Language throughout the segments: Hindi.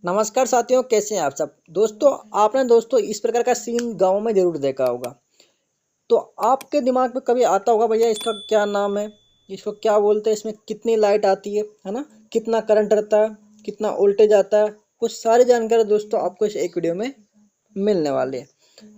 नमस्कार साथियों, कैसे हैं आप सब। दोस्तों इस प्रकार का सीन गांव में जरूर देखा होगा। तो आपके दिमाग में कभी आता होगा, भैया इसका क्या नाम है, इसको क्या बोलते हैं, इसमें कितनी लाइट आती है ना, कितना करंट रहता है, कितना वोल्टेज आता है। कुछ सारी जानकारी दोस्तों आपको इस एक वीडियो में मिलने वाली है।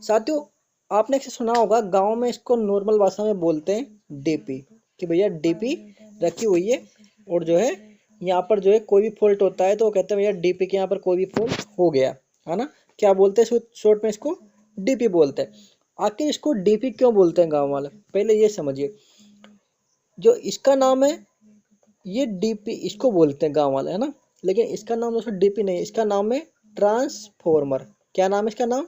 साथियों, आपने इसे सुना होगा, गाँव में इसको नॉर्मल भाषा में बोलते हैं डीपी, कि भैया डीपी रखी हुई है और जो है यहाँ पर जो है कोई भी फॉल्ट होता है तो वो कहते हैं भैया डीपी के यहाँ पर कोई भी फॉल्ट हो गया है ना। क्या बोलते हैं शॉर्ट में, इसको डीपी बोलते हैं। आखिर इसको डीपी क्यों बोलते हैं गांव वाले, पहले ये समझिए। जो इसका नाम है ये डीपी इसको बोलते हैं गांव वाले, है ना। लेकिन इसका नाम दोस्तों डीपी नहीं है, इसका नाम है ट्रांसफॉर्मर। क्या नाम है इसका नाम?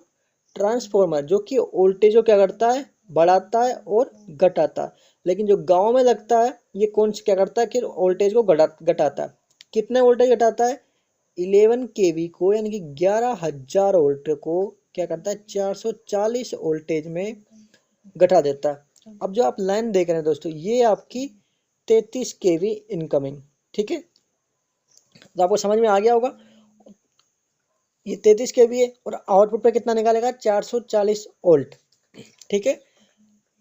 ट्रांसफॉर्मर, जो कि वोल्टेज को क्या करता है, बढ़ाता है और घटाता है। लेकिन जो गांव में लगता है ये कौन सा क्या करता है कि वोल्टेज को घटाता है। कितने वोल्टेज घटाता है? 11 केवी को, यानी कि 11,000 वोल्ट को क्या करता है, 440 वोल्टेज में घटा देता है। अब जो आप लाइन देख रहे हैं दोस्तों, ये आपकी 33 केवी इनकमिंग, ठीक है। तो आपको समझ में आ गया होगा, ये 33 केवी है और आउटपुट पे कितना निकालेगा, 440 वोल्ट, ठीक है।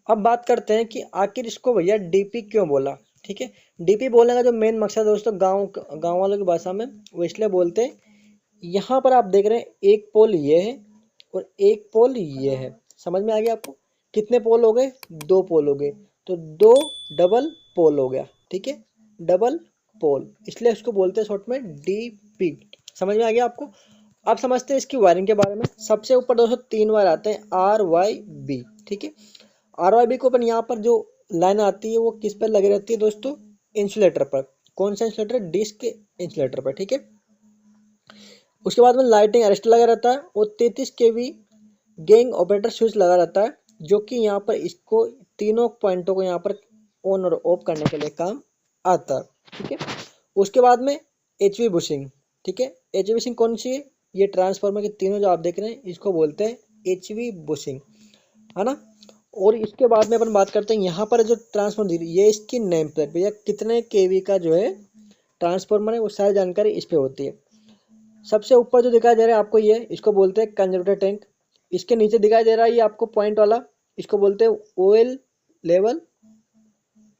अब बात करते हैं कि आखिर इसको भैया डीपी क्यों बोला, ठीक है। डीपी बोलने का जो मेन मकसद है दोस्तों, गांव वालों की भाषा में वो इसलिए बोलते हैं, यहाँ पर आप देख रहे हैं एक पोल ये है और एक पोल ये है। समझ में आ गया आपको? कितने पोल हो गए? दो पोल हो गए, तो दो डबल पोल हो गया, ठीक है। डबल पोल, इसलिए इसको बोलते हैं शॉर्ट में डीपी। समझ में आ गया आपको? आप समझते हैं इसकी वायरिंग के बारे में। सबसे ऊपर दोस्तों 3 वायर आते हैं, आर वाई बी, ठीक है। आर वाई बी को अपन यहाँ पर जो लाइन आती है वो किस पर लगी रहती है दोस्तों? इंसुलेटर पर। कौन सा इंसुलेटर? डिस्क इंसुलेटर पर, ठीक है। उसके बाद में लाइटिंग अरेस्टर लगा रहता है और 33 केवी गेंग ऑपरेटर स्विच लगा रहता है, जो कि यहाँ पर इसको तीनों पॉइंटों को यहाँ पर ऑन और ऑफ करने के लिए काम आता है, ठीक है। उसके बाद में एचवी बुशिंग, ठीक है। एचवी बुशिंग कौन सी है? ये ट्रांसफार्मर के तीनों जो आप देख रहे हैं इसको बोलते हैं एचवी बुशिंग, है ना। और इसके बाद में अपन बात करते हैं, यहाँ पर जो ट्रांसफार्मर दी ये इसकी नेम प्लेट, भैया कितने केवी का जो है ट्रांसफार्मर है वो सारी जानकारी इस पे होती है। सबसे ऊपर जो दिखाई दे रहा है आपको, ये इसको बोलते हैं कंजर्वेटर टैंक। इसके नीचे दिखाई दे रहा है ये आपको पॉइंट वाला, इसको बोलते हैं ऑयल लेवल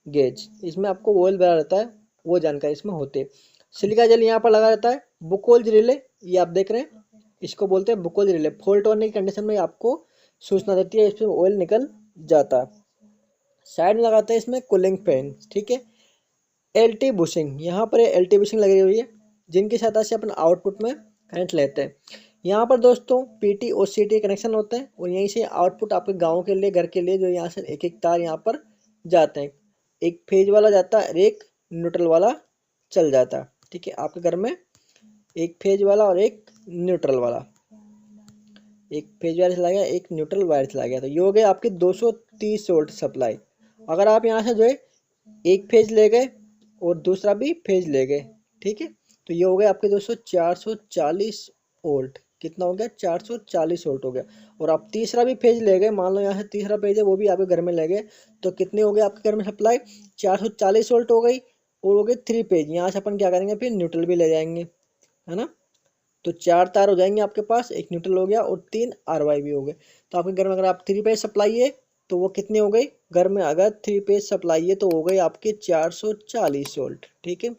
गेज। इसमें आपको ऑयल भरा रहता है, वो जानकारी इसमें होती है। सिलिका जेल यहाँ पर लगा रहता है। बुकोल्ज रिले, ये आप देख रहे हैं, इसको बोलते हैं बुकोल्ज रिले। फॉल्ट होने की कंडीशन में आपको सूचना देती है, इसमें ऑयल निकल जाता है। साइड में लगाते हैं इसमें कूलिंग फैन, ठीक है। एलटी बुशिंग, यहाँ पर एलटी बुशिंग लगी हुई है, जिनकी सहायता से अपन आउटपुट में करंट लेते हैं। यहाँ पर दोस्तों पीटी और सीटी कनेक्शन होते हैं और यहीं से आउटपुट आपके गांव के लिए, घर के लिए जो यहाँ से एक एक तार यहाँ पर जाते हैं। एक फेज वाला जाता है और एक न्यूट्रल वाला चल जाता है, ठीक है। आपके घर में एक फेज वाला और एक न्यूट्रल वाला, एक फेज वायर चला गया, एक न्यूट्रल वायर चला गया, तो ये हो गए आपके 230 वोल्ट सप्लाई। अगर आप यहाँ से जो है एक फेज ले गए और दूसरा भी फेज ले गए, ठीक है, तो ये हो गया आपके दोस्तों 440 वोल्ट। कितना हो गया? 440 वोल्ट हो गया। और आप तीसरा भी फेज ले गए, मान लो यहाँ से तीसरा फेज है वो भी आपके घर में ले गए, तो कितने हो गए आपके घर में सप्लाई? 440 वोल्ट हो गई। और हो गए 3 फेज, यहाँ से अपन क्या करेंगे, फिर न्यूट्रल भी ले जाएंगे, है ना। तो 4 तार हो जाएंगे आपके पास, एक न्यूट्रल हो गया और 3 आरवाई भी हो गए। तो आपके घर में अगर आप 3 फेज सप्लाई है तो वो कितनी हो गई? घर में अगर 3 फेज सप्लाई है तो हो गई आपकी 440 वोल्ट, ठीक है।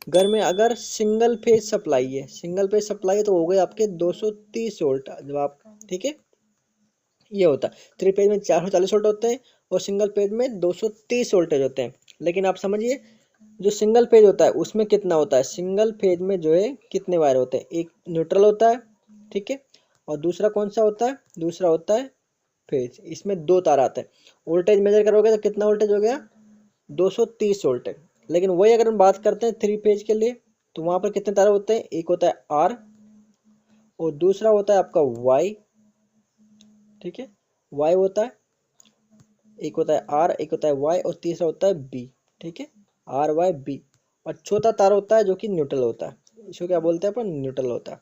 घर में अगर सिंगल फेज सप्लाई है, सिंगल फेज सप्लाई है तो हो गए आपके 230 वोल्ट। जब आप, ठीक है, ये होता है 3 फेज में 440 वोल्ट होते हैं और सिंगल फेज में 230 वोल्टेज होते हैं। लेकिन आप समझिए, जो सिंगल फेज होता है उसमें कितना होता है? सिंगल फेज में जो है कितने वायर होते हैं? एक न्यूट्रल होता है, ठीक है, और दूसरा कौन सा होता है? दूसरा होता है फेज। इसमें 2 तार आते हैं। वोल्टेज मेजर करोगे तो कितना वोल्टेज हो गया? 230 वोल्टेज। लेकिन वही अगर हम बात करते हैं 3 फेज के लिए, तो वहां पर कितने तार होते हैं? एक होता है आर और दूसरा होता है आपका वाई, ठीक है, वाई होता है। एक होता है आर, एक होता है वाई और तीसरा होता है बी, ठीक है, आर वाई बी। और चौथा तार होता है जो कि न्यूट्रल होता है, इसको क्या बोलते हैं अपन? न्यूट्रल होता है।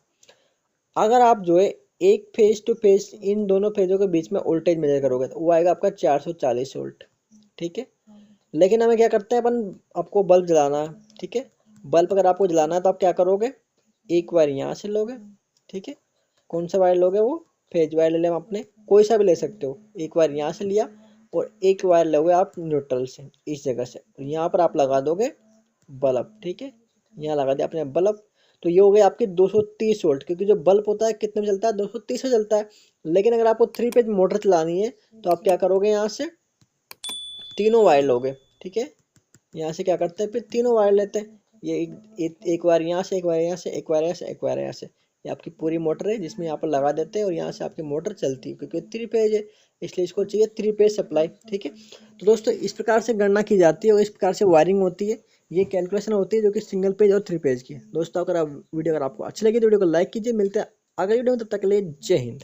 अगर आप जो है एक फेज टू फेज इन दोनों फेजों के बीच में वोल्टेज मेजर करोगे तो वो आएगा आपका 440 वोल्ट, ठीक है। लेकिन हमें क्या करते हैं अपन, आपको बल्ब जलाना है, ठीक है। बल्ब अगर आपको जलाना है तो आप क्या करोगे? एक वायर यहाँ से लोगे, ठीक है। कौन सा वायर लोगे, वो फेज वायर ले लें अपने, कोई सा भी ले सकते हो। एक वायर यहाँ से लिया और एक वायर लोगे आप न्यूट्रल से, इस जगह से, यहाँ पर आप लगा दोगे बल्ब, ठीक है। यहाँ लगा दिया आपने बल्ब, तो ये हो गए आपके 230 वोल्ट, क्योंकि जो बल्ब होता है कितने में चलता है, 230 में चलता है। लेकिन अगर आपको 3 फेज मोटर चलानी है तो आप क्या करोगे, यहाँ से तीनों वायर लोगे, ठीक है। यहाँ से क्या करते हैं, फिर तीनों वायर लेते हैं। ये एक वायर यहाँ से, एक वायर यहाँ से, एक वायर यहाँ से, एक वायर यहाँ से, ये आपकी पूरी मोटर है जिसमें यहाँ पर लगा देते हैं और यहाँ से आपकी मोटर चलती है, क्योंकि 3 फेज है इसलिए इसको चाहिए 3 फेज सप्लाई, ठीक है। तो दोस्तों इस प्रकार से गणना की जाती है और इस प्रकार से वायरिंग होती है। ये कैलकुलेशन होती है जो कि सिंगल पेज और 3 पेज की है। दोस्तों अगर आप वीडियो अगर आपको अच्छी लगी तो वीडियो को लाइक कीजिए। मिलते हैं अगली वीडियो में, तब तक के लिए जय हिंद।